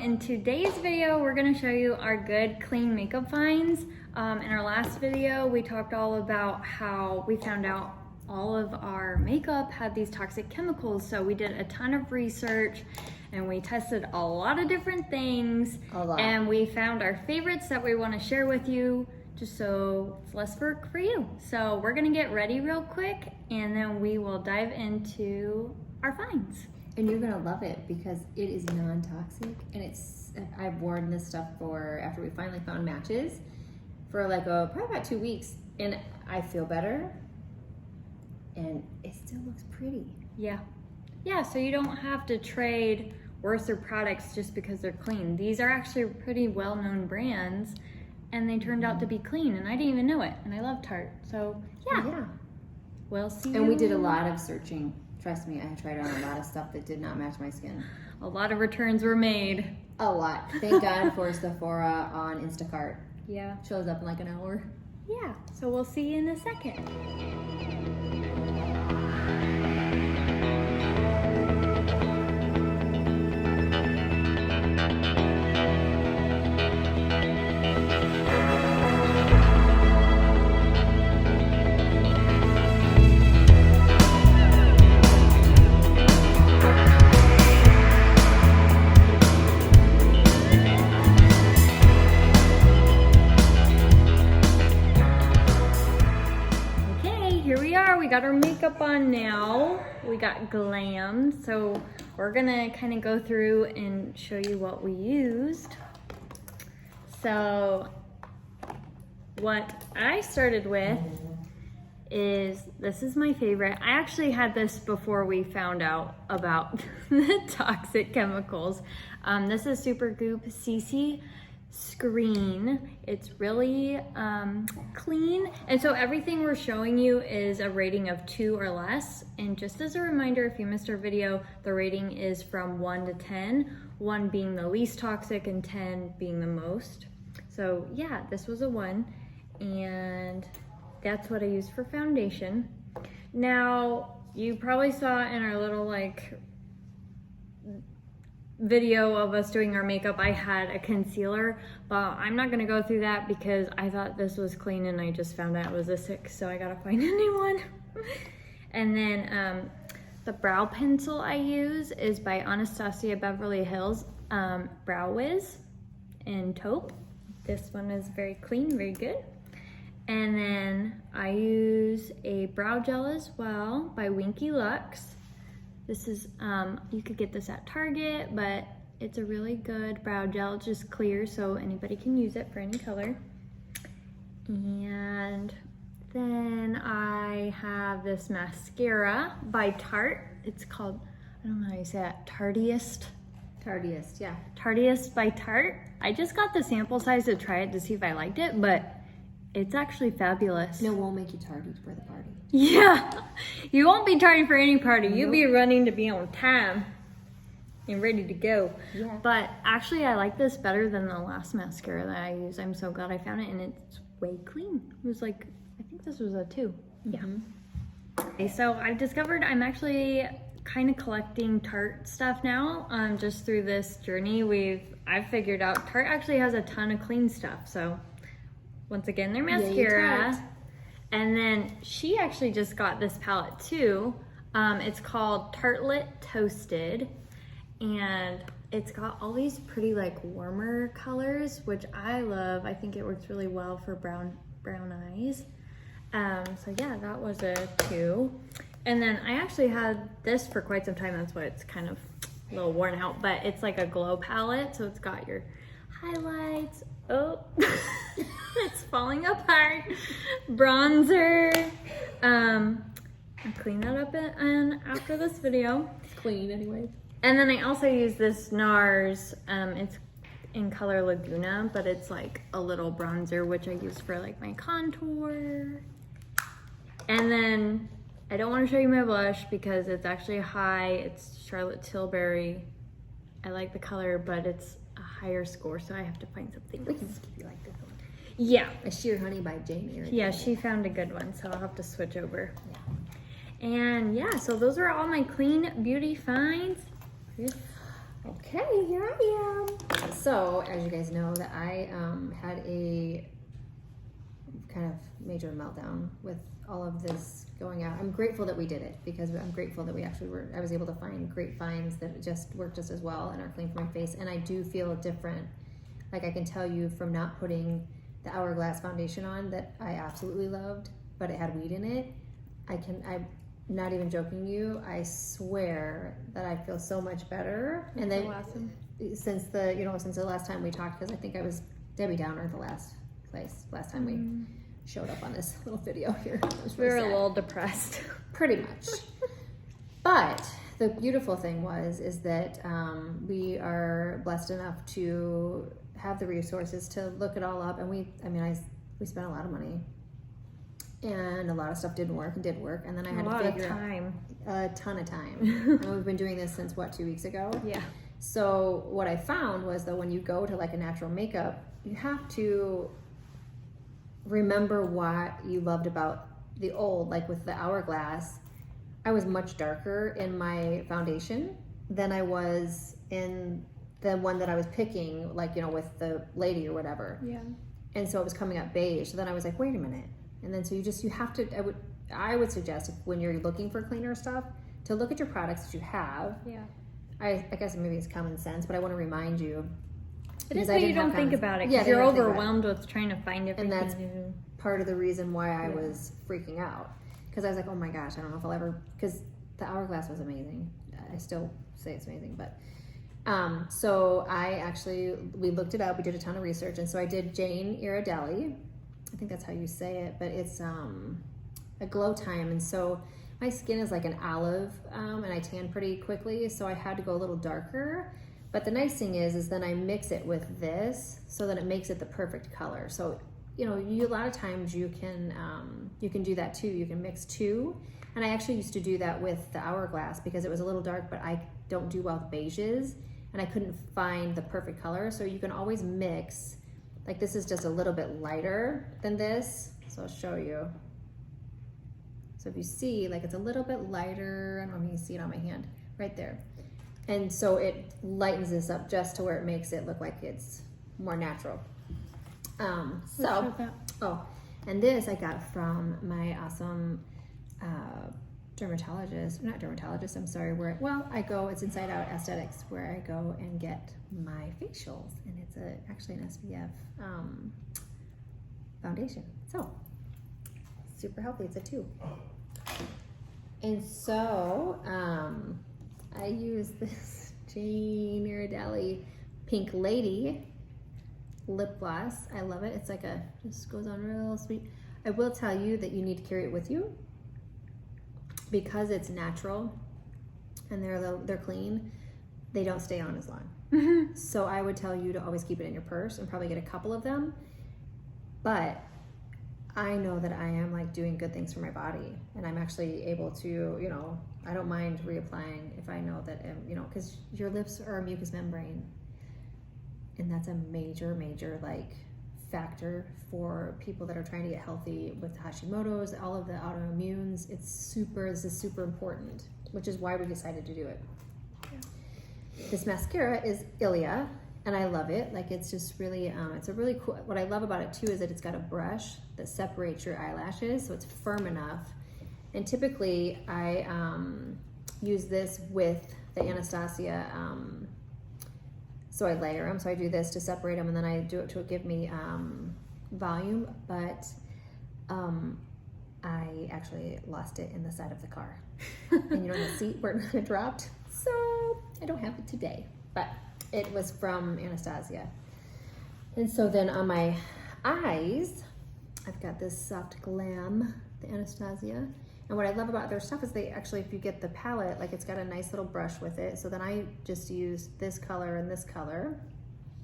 in today's video, we're gonna show you our good, clean makeup finds. In our last video, we talked all about how we found out all of our makeup had these toxic chemicals. So we did a ton of research and we tested a lot of different things. And we found our favorites that we wanna share with you, just so it's less work for you. So we're gonna get ready real quick and then we will dive into our finds. And you're gonna love it because it is non-toxic, and I've worn this stuff for, after we finally found matches, for like probably about 2 weeks, and I feel better, and it still looks pretty. Yeah, so you don't have to trade worse products just because they're clean. These are actually pretty well-known brands, and they turned out to be clean, and I didn't even know it, and I love Tarte, so yeah. We'll see. And we did a lot of searching. Trust me, I tried on a lot of stuff that did not match my skin. A lot of returns were made. A lot. Thank God for Sephora on Instacart. Yeah. Shows up in like an hour. Yeah, so we'll see you in a second. We got our makeup on now. We got Glam, so we're gonna kind of go through and show you what we used. So what I started with is, this is my favorite. I actually had this before we found out about the toxic chemicals. This is Supergoop CC Screen. It's really clean, and so everything we're showing you is a rating of 2 or less. And just as a reminder, if you missed our video, the rating is from 1 to 10, 1 being the least toxic and 10 being the most. So yeah, this was a 1, and that's what I used for foundation. Now you probably saw in our little video of us doing our makeup, I had a concealer, but I'm not gonna go through that because I thought this was clean and I just found out it was a 6, so I gotta find a new one. And then the brow pencil I use is by Anastasia Beverly Hills Brow Wiz in taupe. This one is very clean, very good. And then I use a brow gel as well by Winky Luxe. This is, you could get this at Target, but it's a really good brow gel. It's just clear, so anybody can use it for any color. And then I have this mascara by Tarte. It's called, I don't know how you say that, Tarteist, yeah. Tarteist by Tarte. I just got the sample size to try it to see if I liked it, but it's actually fabulous. No, we'll make you tardy for the party. Yeah, you won't be tardy for any party. You'll be running to be on time and ready to go. Yeah. But actually, I like this better than the last mascara that I used. I'm so glad I found it, and it's way clean. It was like, I think this was a 2. Yeah. Okay, so I've discovered I'm actually kind of collecting Tarte stuff now. Just through this journey, I've figured out Tarte actually has a ton of clean stuff. So once again, their mascara. And then she actually just got this palette too. It's called Tartelet Toasted, and it's got all these pretty warmer colors, which I love. I think it works really well for brown eyes. So yeah, that was a 2. And then I actually had this for quite some time. That's why it's kind of a little worn out, but it's like a glow palette. So it's got your highlights. Oh, it's falling apart. Bronzer. I'll clean that up after this video. It's clean anyways. And then I also use this Nars. It's in color Leguna, but it's like a little bronzer, which I use for my contour. And then I don't want to show you my blush because it's actually high. It's Charlotte Tilbury. I like the color, but it's a higher score, so I have to find something. We can skip you like this one. Yeah. A Sheer Honey by Jamie. Right yeah, she found a good one, so I'll have to switch over. Yeah. And yeah, so those are all my clean beauty finds. Okay, here I am. So, as you guys know, that I had a kind of major meltdown with all of this going out. I'm grateful that we did it because I'm grateful that I was able to find great finds that just work just as well and are clean for my face. And I do feel different. Like I can tell you from not putting the Hourglass foundation on that I absolutely loved, but it had weed in it. I'm not even joking you. I swear that I feel so much better. That's and then awesome. since the last time we talked, because I think I was Debbie Downer last time we showed up on this little video here. We were a little depressed. Pretty much. But the beautiful thing is that we are blessed enough to have the resources to look it all up, and we spent a lot of money, and a lot of stuff didn't work and did work, and then I had to figure out a ton of time. And we've been doing this since 2 weeks ago. Yeah. So what I found was that when you go to like a natural makeup, you have to remember what you loved about the old, like with the Hourglass. I was much darker in my foundation than I was in the one that I was picking, like, you know, with the lady or whatever. Yeah. And so it was coming up beige. So then I was like, wait a minute. And then so you have to, I would suggest when you're looking for cleaner stuff to look at your products that you have. Yeah. I guess maybe it's common sense, but I want to remind you. It is, but you don't think about it because you're overwhelmed with trying to find everything. And that's part of the reason why I was freaking out. Because I was like, oh my gosh, I don't know if I'll ever, because the Hourglass was amazing. I still say it's amazing, but so we looked it up, we did a ton of research, and so I did Jane Iredale. I think that's how you say it, but it's a glow time, and so my skin is like an olive, and I tan pretty quickly, so I had to go a little darker. But the nice thing is then I mix it with this so that it makes it the perfect color. So, you know, a lot of times you can do that too. You can mix two. And I actually used to do that with the Hourglass because it was a little dark, but I don't do well with beiges and I couldn't find the perfect color. So you can always mix. Like this is just a little bit lighter than this. So I'll show you. So if you see, like it's a little bit lighter. I don't know if you can see it on my hand right there. And so it lightens this up just to where it makes it look like it's more natural. And this I got from my awesome dermatologist, not dermatologist, I'm sorry, it's Inside Out Aesthetics, where I go and get my facials, and it's actually an SPF foundation. So, super healthy, it's a 2. And so, I use this Jane Iredale Pink Lady lip gloss. I love it. It's like just goes on real sweet. I will tell you that you need to carry it with you because it's natural and they're clean. They don't stay on as long. So I would tell you to always keep it in your purse and probably get a couple of them. But I know that I am like doing good things for my body, and I'm actually able to, you know, I don't mind reapplying if I know that, you know, because your lips are a mucous membrane, and that's a major like factor for people that are trying to get healthy with Hashimoto's, all of the autoimmunes. This is super important, which is why we decided to do it. Yeah. This mascara is Ilia, and I love it. Like it's just really, it's a really cool, what I love about it too is that it's got a brush that separates your eyelashes, so it's firm enough. And typically I use this with the Anastasia, so I layer them. So I do this to separate them, and then I do it to give me volume, but I actually lost it in the side of the car. And you know, the seat where it dropped, so I don't have it today, but it was from Anastasia. And so then on my eyes, I've got this soft Glam, the Anastasia. And what I love about their stuff is they actually, if you get the palette, like it's got a nice little brush with it. So then I just use this color and this color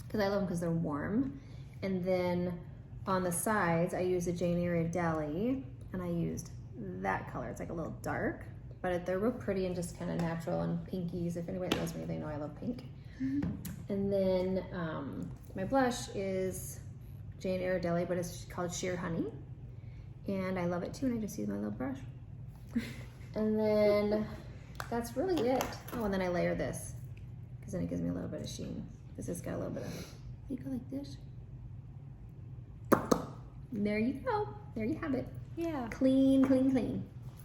because I love them because they're warm. And then on the sides, I use a Jane Iredale, and I used that color. It's like a little dark, but they're real pretty and just kind of natural and pinkies. If anybody knows me, they know I love pink. Mm-hmm. And then my blush is Jane Iredale, but it's called Sheer Honey. And I love it too, and I just use my little brush. And then that's really it. Oh, and then I layer this because then it gives me a little bit of sheen. This has got a little bit of, you go like this. There you go. There you have it. Yeah. Clean, clean, clean.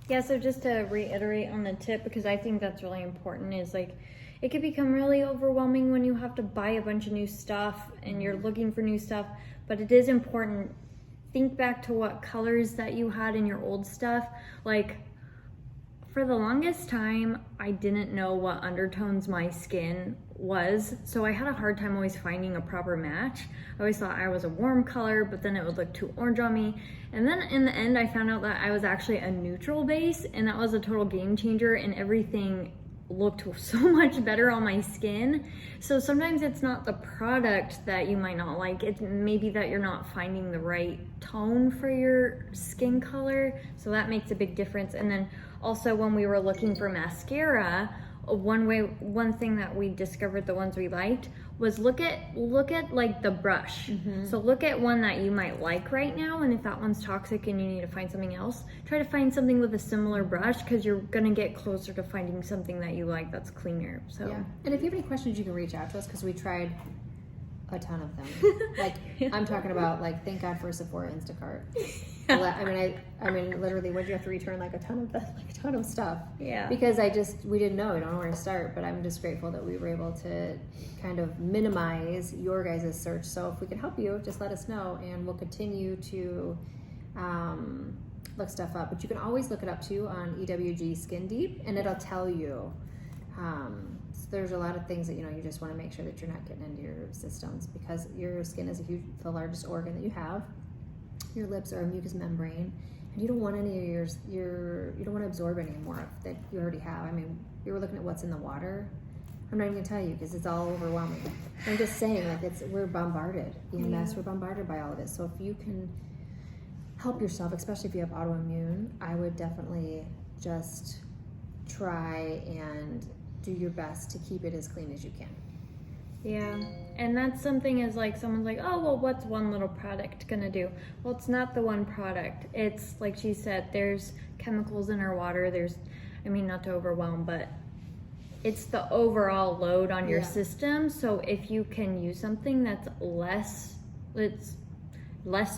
Yeah, so just to reiterate on the tip, because I think that's really important, is like, it can become really overwhelming when you have to buy a bunch of new stuff and you're looking for new stuff, but it is important. Think back to what colors that you had in your old stuff. Like, for the longest time, I didn't know what undertones my skin was, so I had a hard time always finding a proper match. I always thought I was a warm color, but then it would look too orange on me. And then in the end, I found out that I was actually a neutral base, and that was a total game changer, and everything looked so much better on my skin. So sometimes it's not the product that you might not like, it's maybe that you're not finding the right tone for your skin color, so that makes a big difference. And then also when we were looking for mascara, one thing that we discovered, the ones we liked, was look at like the brush. So look at one that you might like right now, and if that one's toxic and you need to find something else, try to find something with a similar brush, because you're gonna get closer to finding something that you like that's cleaner. So yeah. And if you have any questions, you can reach out to us, because we tried a ton of them. Like, I'm talking about, like, thank God for Sephora Instacart. I mean, literally, what do you have to return? Like a ton of stuff. Yeah. Because we didn't know. We don't know where to start. But I'm just grateful that we were able to kind of minimize your guys' search. So if we can help you, just let us know, and we'll continue to look stuff up. But you can always look it up too on EWG Skin Deep, and it'll tell you. So there's a lot of things that, you know, you just want to make sure that you're not getting into your systems, because your skin is the largest organ that you have. Your lips are a mucous membrane, and you don't want any of you don't want to absorb any more that you already have. I mean, we were looking at what's in the water. I'm not even gonna tell you, because it's all overwhelming. I'm just saying, like, we're bombarded. EMS, we're bombarded by all of this. So if you can help yourself, especially if you have autoimmune, I would definitely just try and do your best to keep it as clean as you can. Yeah, and that's something is like, someone's like, oh, well, what's one little product gonna do? Well, it's not the one product. It's like she said, there's chemicals in our water. I mean, not to overwhelm, but it's the overall load on your system. So if you can use something that's less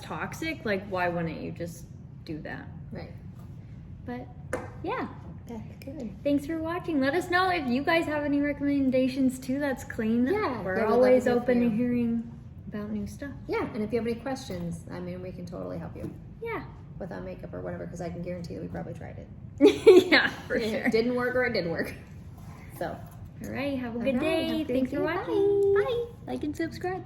toxic, like, why wouldn't you just do that? Right. But yeah. That's good. Thanks for watching. Let us know if you guys have any recommendations too that's clean. Yeah, we're always open to hearing about new stuff. Yeah, and if you have any questions, I mean, we can totally help you. Yeah. Without makeup or whatever, because I can guarantee that we probably tried it. Yeah, for sure. It didn't work or it did work. So. All right, have a good day. Thanks for watching. Bye. Like and subscribe.